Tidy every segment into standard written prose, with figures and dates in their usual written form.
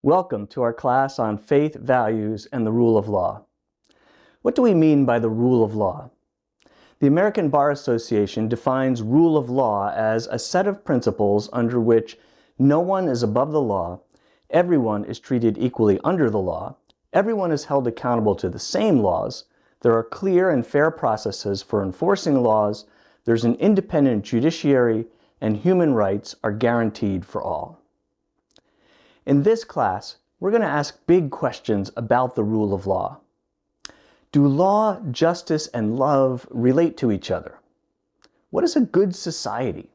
Welcome to our class on faith, values, and the rule of law. What do we mean by the rule of law? The American Bar Association defines rule of law as a set of principles under which no one is above the law, everyone is treated equally under the law, everyone is held accountable to the same laws, there are clear and fair processes for enforcing laws, there's an independent judiciary, and human rights are guaranteed for all. In this class, we're going to ask big questions about the rule of law. Do law, justice, and love relate to each other? What is a good society?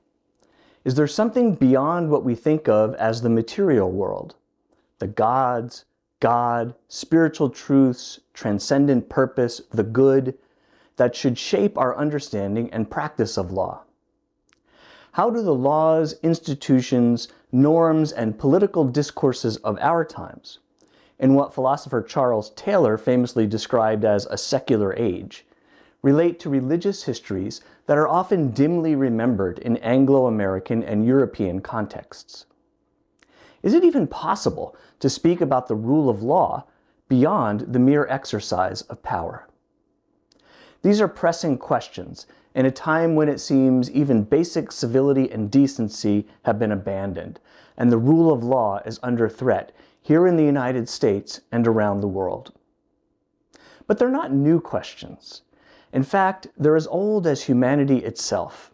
Is there something beyond what we think of as the material world? The gods, God, spiritual truths, transcendent purpose, the good, that should shape our understanding and practice of law? How do the laws, institutions, norms, and political discourses of our times, in what philosopher Charles Taylor famously described as a secular age, relate to religious histories that are often dimly remembered in Anglo-American and European contexts? Is it even possible to speak about the rule of law beyond the mere exercise of power? These are pressing questions in a time when it seems even basic civility and decency have been abandoned, and the rule of law is under threat here in the United States and around the world. But they're not new questions. In fact, they're as old as humanity itself.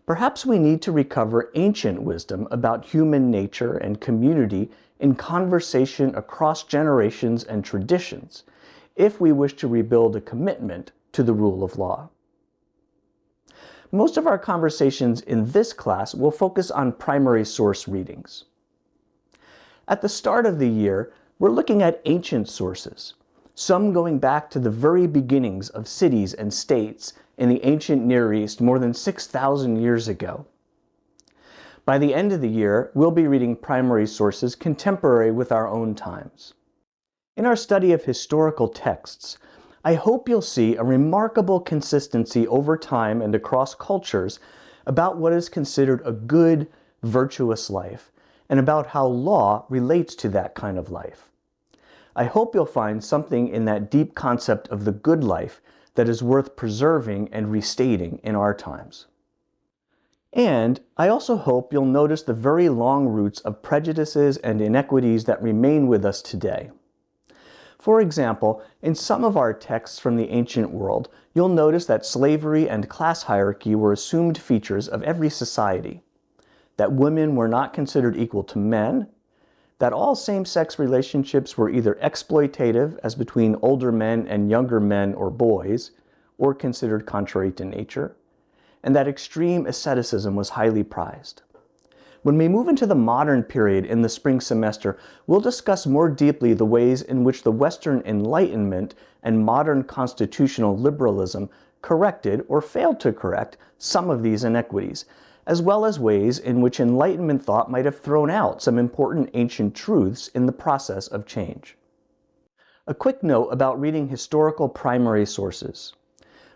Perhaps we need to recover ancient wisdom about human nature and community in conversation across generations and traditions, if we wish to rebuild a commitment to the rule of law. Most of our conversations in this class will focus on primary source readings. At the start of the year, we're looking at ancient sources, some going back to the very beginnings of cities and states in the ancient Near East more than 6,000 years ago. By the end of the year, we'll be reading primary sources contemporary with our own times. In our study of historical texts, I hope you'll see a remarkable consistency over time and across cultures about what is considered a good, virtuous life, and about how law relates to that kind of life. I hope you'll find something in that deep concept of the good life that is worth preserving and restating in our times. And I also hope you'll notice the very long roots of prejudices and inequities that remain with us today. For example, in some of our texts from the ancient world, you'll notice that slavery and class hierarchy were assumed features of every society, that women were not considered equal to men, that all same-sex relationships were either exploitative, as between older men and younger men or boys, or considered contrary to nature, and that extreme asceticism was highly prized. When we move into the modern period in the spring semester, we'll discuss more deeply the ways in which the Western Enlightenment and modern constitutional liberalism corrected or failed to correct some of these inequities, as well as ways in which Enlightenment thought might have thrown out some important ancient truths in the process of change. A quick note about reading historical primary sources.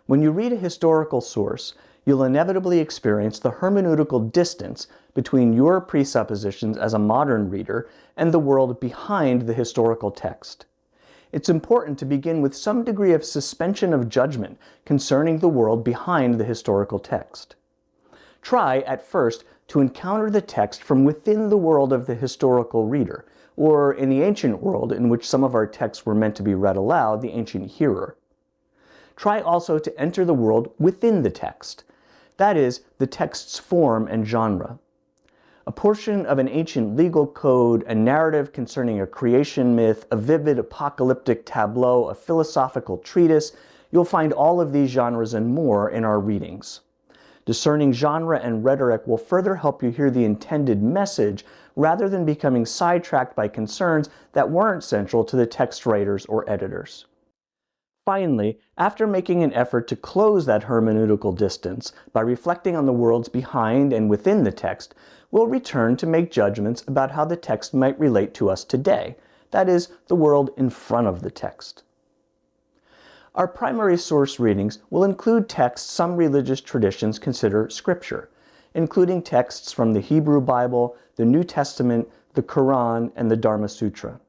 When you read a historical source, you'll inevitably experience the hermeneutical distance between your presuppositions as a modern reader and the world behind the historical text. It's important to begin with some degree of suspension of judgment concerning the world behind the historical text. Try, at first, to encounter the text from within the world of the historical reader, or in the ancient world in which some of our texts were meant to be read aloud, the ancient hearer. Try also to enter the world within the text, that is, the text's form and genre. A portion of an ancient legal code, a narrative concerning a creation myth, a vivid apocalyptic tableau, a philosophical treatise, you'll find all of these genres and more in our readings. Discerning genre and rhetoric will further help you hear the intended message rather than becoming sidetracked by concerns that weren't central to the text writers or editors. Finally, after making an effort to close that hermeneutical distance by reflecting on the worlds behind and within the text, we'll return to make judgments about how the text might relate to us today, that is, the world in front of the text. Our primary source readings will include texts some religious traditions consider scripture, including texts from the Hebrew Bible, the New Testament, the Quran, and the Dharma Sutra.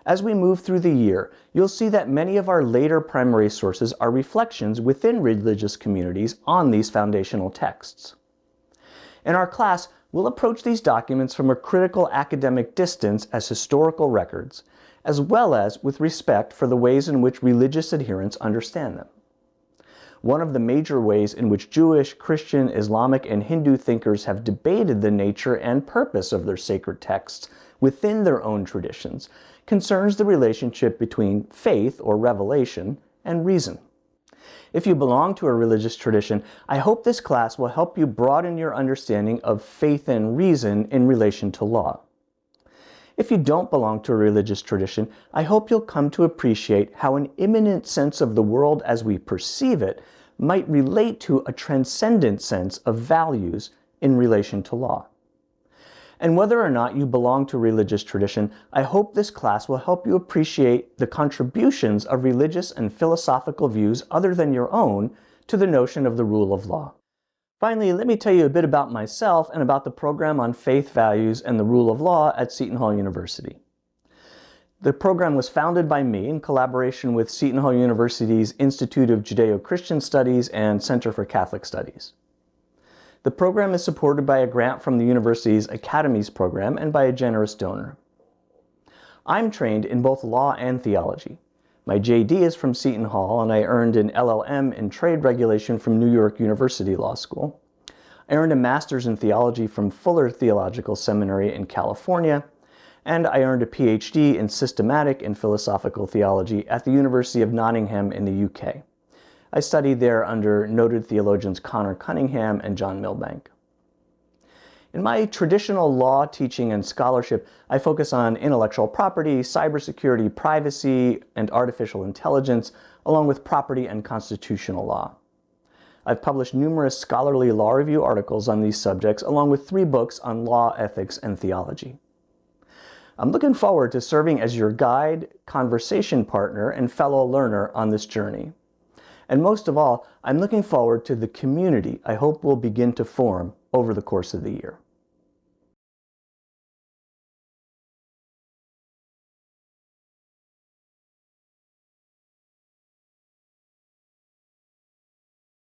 As we move through the year, you'll see that many of our later primary sources are reflections within religious communities on these foundational texts. In our class, we'll approach these documents from a critical academic distance as historical records, as well as with respect for the ways in which religious adherents understand them. One of the major ways in which Jewish, Christian, Islamic, and Hindu thinkers have debated the nature and purpose of their sacred texts within their own traditions concerns the relationship between faith, or revelation, and reason. If you belong to a religious tradition, I hope this class will help you broaden your understanding of faith and reason in relation to law. If you don't belong to a religious tradition, I hope you'll come to appreciate how an immanent sense of the world as we perceive it might relate to a transcendent sense of values in relation to law. And whether or not you belong to a religious tradition, I hope this class will help you appreciate the contributions of religious and philosophical views other than your own to the notion of the rule of law. Finally, let me tell you a bit about myself and about the program on faith values and the rule of law at Seton Hall University. The program was founded by me in collaboration with Seton Hall University's Institute of Judeo-Christian Studies and Center for Catholic Studies. The program is supported by a grant from the university's Academies program and by a generous donor. I'm trained in both law and theology. My JD is from Seton Hall, and I earned an LLM in trade regulation from New York University Law School. I earned a master's in theology from Fuller Theological Seminary in California, and I earned a PhD in systematic and philosophical theology at the University of Nottingham in the UK. I studied there under noted theologians Connor Cunningham and John Milbank. In my traditional law teaching and scholarship, I focus on intellectual property, cybersecurity, privacy, and artificial intelligence, along with property and constitutional law. I've published numerous scholarly law review articles on these subjects, along with 3 books on law, ethics, and theology. I'm looking forward to serving as your guide, conversation partner, and fellow learner on this journey. And most of all, I'm looking forward to the community I hope will begin to form over the course of the year.